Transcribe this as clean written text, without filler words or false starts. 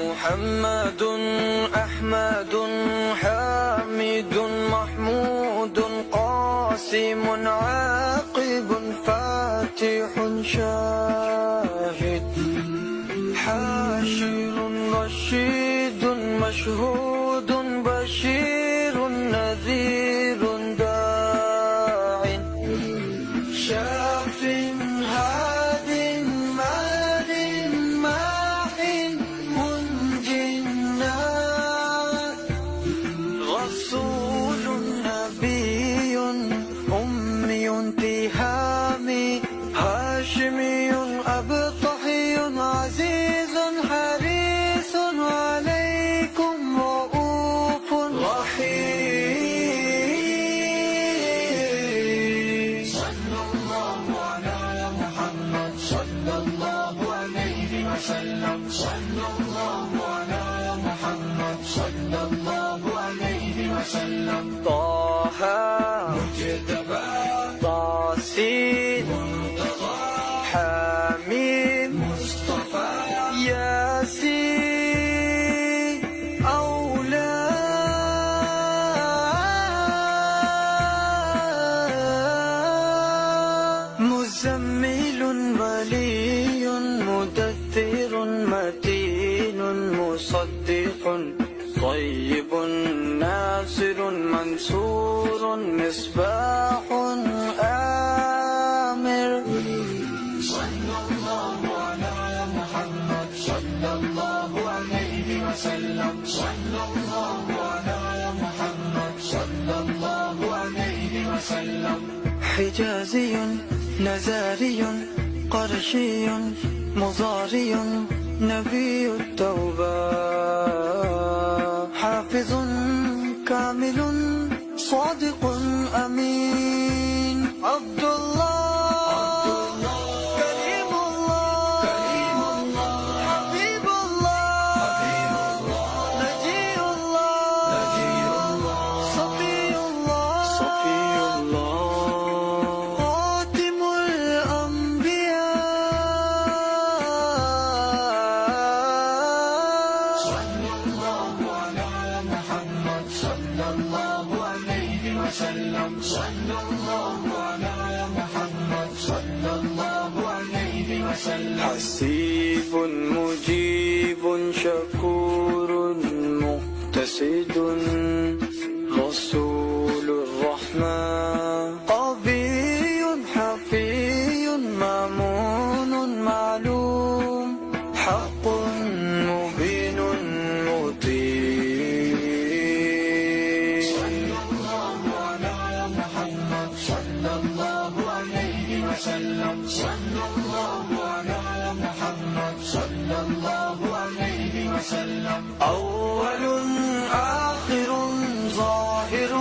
محمد أحمد حامد محمود قاسم عاقب فاتح شاهد حاشر رشيد مشهود بشير نذير داع شاف هاد مال ماح منج رسول نبي أمي تهامي هاشمي أبطحي عزيز حريص عليكم رؤوف رحيم صلى الله على محمد صلى الله عليه وسلم صلى الله على محمد صلى الله عليه وسلم طه مجتبى طاسين حميم مصطفى ياسين أولى مزمل ولي مدثر متين مصدق طيب ناصر منصور مصباح آمر صلى الله على محمد صلى الله عليه وسلم صلى الله على محمد صلى الله عليه وسلم حجازي نزاري قرشي مضاري نبي التوبة حافظ كامل صادق أمين عبد الله كريم الله حبيب الله نجي الله صفي الله خاتم الأنبياء صلى الله على محمد صلى الله عليه وسلم صلى الله على محمد صلى الله عليه وسلم حسيب مجيب شكور مقتصد رسول الرحمن قوي حفي مامون معلوم حق مبين مطيع صلى الله على محمد صلى الله عليه وسلم صلى الله على محمد صلى الله عليه وسلم أول آخر ظاهر